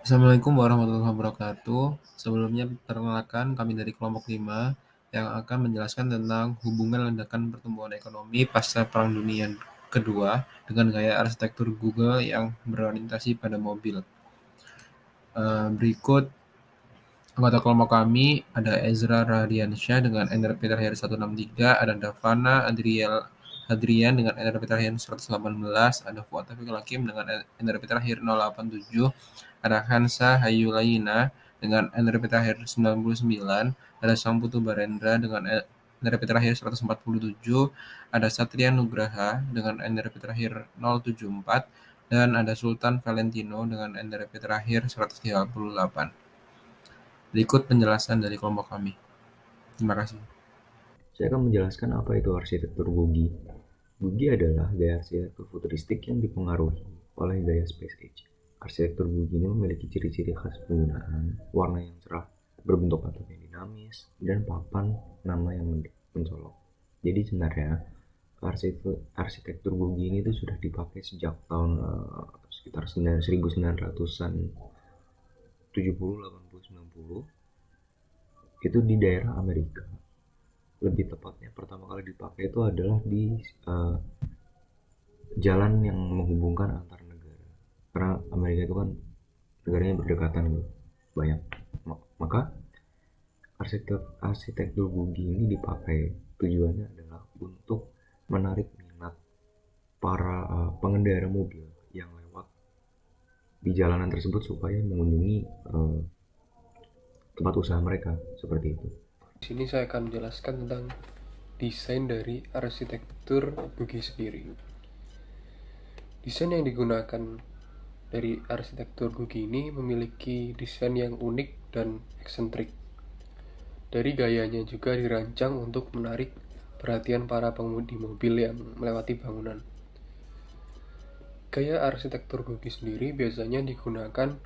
Assalamualaikum warahmatullahi wabarakatuh. Sebelumnya perkenalkan kami dari kelompok 5 yang akan menjelaskan tentang hubungan ledakan pertumbuhan ekonomi pasca Perang Dunia Kedua dengan gaya arsitektur Google yang berorientasi pada mobil. Berikut anggota kelompok kami ada Ezra Radiansyah dengan NRP terakhir 163, ada Davana Hadrian dengan NRP terakhir 118, ada Fuad Taufiq Hakim dengan NRP terakhir 087, ada Hansa Hayulayina dengan NRP terakhir 99, ada Samputu Barendra dengan NRP terakhir 147, ada Satria Nugraha dengan NRP terakhir 074, dan ada Sultan Valentino dengan NRP terakhir 138. Berikut penjelasan dari kelompok kami. Terima kasih. Saya akan menjelaskan apa itu arsitektur Googie. Googie adalah gaya arsitektur futuristik yang dipengaruhi oleh gaya Space Age. Arsitektur Googie ini memiliki ciri-ciri khas penggunaan warna yang cerah, berbentuk atap yang dinamis, dan papan nama yang mencolok. Jadi sebenarnya arsitektur Googie ini tuh sudah dipakai sejak tahun sekitar 1900-an 70, 80, 90 itu di daerah Amerika. Lebih tepatnya pertama kali dipakai itu adalah di uh, jalan yang menghubungkan antar negara, karena Amerika itu kan negaranya berdekatan gitu, banyak. Maka arsitektur Googie ini dipakai, tujuannya adalah untuk menarik minat para pengendara mobil yang lewat di jalanan tersebut supaya mengunjungi tempat usaha mereka, seperti itu. Di sini saya akan menjelaskan tentang desain dari arsitektur Googie sendiri. Desain yang digunakan dari arsitektur Googie ini memiliki desain yang unik dan eksentrik. Dari gayanya juga dirancang untuk menarik perhatian para pengemudi mobil yang melewati bangunan. Gaya arsitektur Googie sendiri biasanya digunakan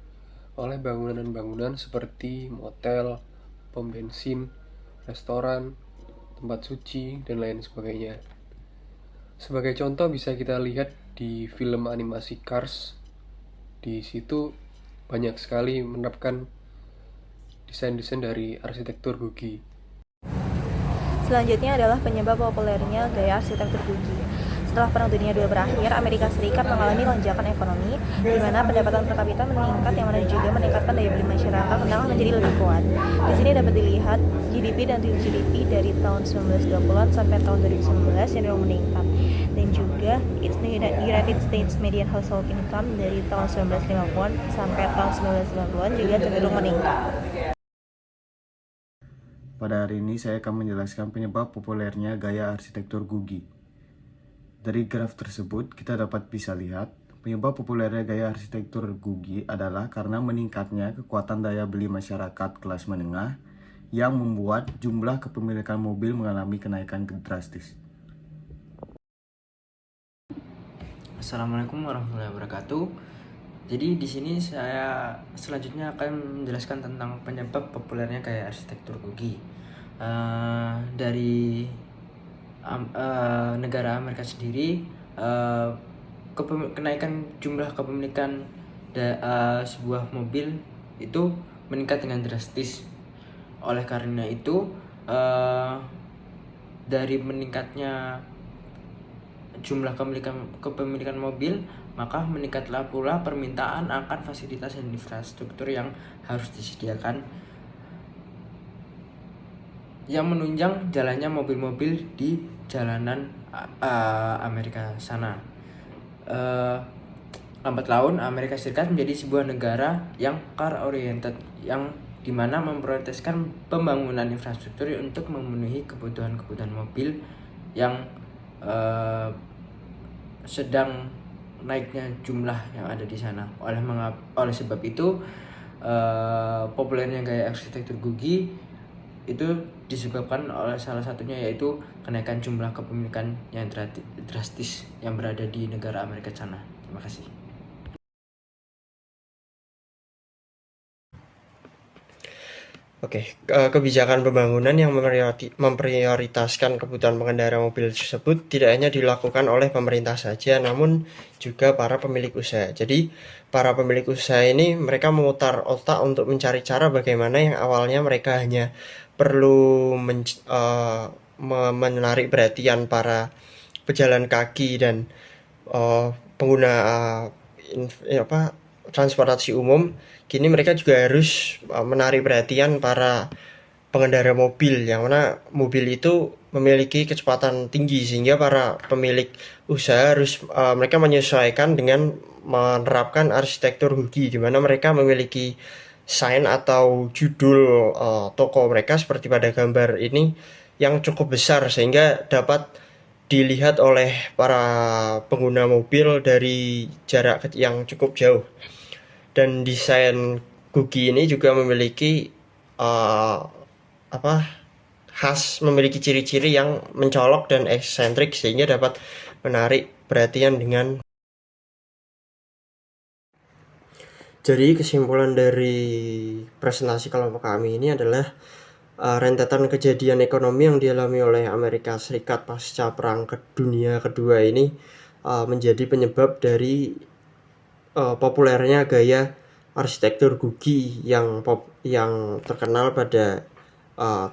oleh bangunan-bangunan seperti motel, pom bensin, restoran, tempat suci, dan lain sebagainya. Sebagai contoh bisa kita lihat di film animasi Cars. Di situ banyak sekali menerapkan desain-desain dari arsitektur Googie. Selanjutnya adalah penyebab populernya gaya arsitektur Googie. Setelah Perang Dunia II berakhir, Amerika Serikat mengalami lonjakan ekonomi, di mana pendapatan per kapita meningkat, yang mana juga meningkatkan daya beli masyarakat menengah menjadi lebih kuat. Di sini dapat dilihat GDP dan GDP dari tahun 1920-an sampai tahun 2019 yang cenderung meningkat, dan juga United States Median Household Income dari tahun 1950-an sampai tahun 1990-an juga cenderung meningkat. Pada hari ini saya akan menjelaskan penyebab populernya gaya arsitektur Googie. Dari graf tersebut kita dapat bisa lihat penyebab populernya gaya arsitektur Googie adalah karena meningkatnya kekuatan daya beli masyarakat kelas menengah yang membuat jumlah kepemilikan mobil mengalami kenaikan drastis. Assalamualaikum warahmatullahi wabarakatuh. Jadi di sini saya selanjutnya akan menjelaskan tentang penyebab populernya gaya arsitektur Googie. Dari negara Amerika sendiri, kenaikan jumlah kepemilikan sebuah mobil itu meningkat dengan drastis. Oleh karena itu, dari meningkatnya jumlah kepemilikan mobil, maka meningkatlah pula permintaan akan fasilitas dan infrastruktur yang harus disediakan, yang menunjang jalannya mobil-mobil di jalanan Amerika sana. Lambat laun Amerika Serikat menjadi sebuah negara yang car oriented, yang dimana memprioritaskan pembangunan infrastruktur untuk memenuhi kebutuhan mobil yang sedang naiknya jumlah yang ada di sana. Oleh sebab itu, populernya gaya arsitektur Googie itu disebabkan oleh salah satunya yaitu kenaikan jumlah kepemilikan yang drastis yang berada di negara Amerika sana. Terima kasih. Kebijakan pembangunan yang memprioritaskan kebutuhan pengendara mobil tersebut tidak hanya dilakukan oleh pemerintah saja, namun juga para pemilik usaha. Jadi, para pemilik usaha ini mereka memutar otak untuk mencari cara bagaimana yang awalnya mereka hanya perlu menarik perhatian para pejalan kaki dan pengguna transportasi umum. Kini mereka juga harus menarik perhatian para pengendara mobil, yang mana mobil itu memiliki kecepatan tinggi, sehingga para pemilik usaha harus mereka menyesuaikan dengan menerapkan arsitektur Googie, di mana mereka memiliki sign atau judul toko mereka seperti pada gambar ini yang cukup besar, sehingga dapat dilihat oleh para pengguna mobil dari jarak yang cukup jauh. Dan desain Googie ini juga memiliki memiliki ciri-ciri yang mencolok dan eksentrik, sehingga dapat menarik perhatian dengan. Jadi kesimpulan dari presentasi kelompok kami ini adalah rentetan kejadian ekonomi yang dialami oleh Amerika Serikat pasca Perang Dunia Kedua ini menjadi penyebab dari populernya gaya arsitektur Googie yang terkenal pada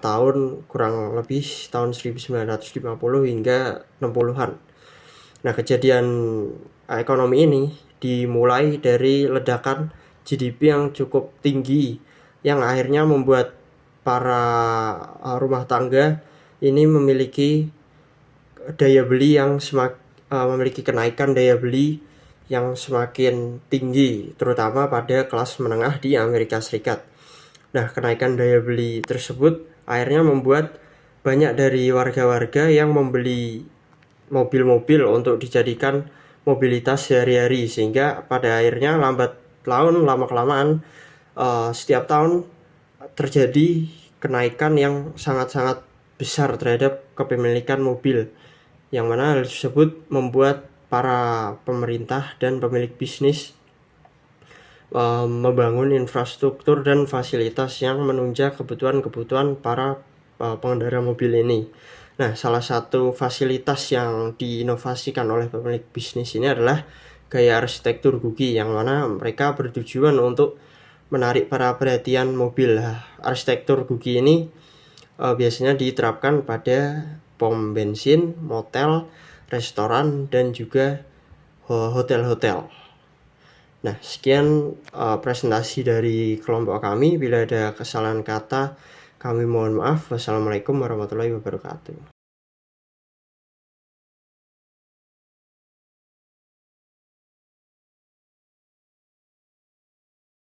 tahun kurang lebih tahun 1950 hingga 60-an. Nah, kejadian ekonomi ini dimulai dari ledakan GDP yang cukup tinggi, yang akhirnya membuat para rumah tangga ini memiliki daya beli yang memiliki kenaikan daya beli yang semakin tinggi, terutama pada kelas menengah di Amerika Serikat. Nah, kenaikan daya beli tersebut akhirnya membuat banyak dari warga-warga yang membeli mobil-mobil untuk dijadikan mobilitas sehari-hari, sehingga pada akhirnya lambat laun, lama-kelamaan setiap tahun terjadi kenaikan yang sangat-sangat besar terhadap kepemilikan mobil, yang mana hal tersebut membuat para pemerintah dan pemilik bisnis membangun infrastruktur dan fasilitas yang menunjang kebutuhan para pengendara mobil ini. Nah, salah satu fasilitas yang diinovasikan oleh pemilik bisnis ini adalah gaya arsitektur Googie, yang mana mereka bertujuan untuk menarik para perhatian mobil. Arsitektur Googie ini biasanya diterapkan pada pom bensin, motel, restoran, dan juga hotel-hotel. Nah, sekian presentasi dari kelompok kami. Bila ada kesalahan kata, kami mohon maaf. Wassalamualaikum warahmatullahi wabarakatuh.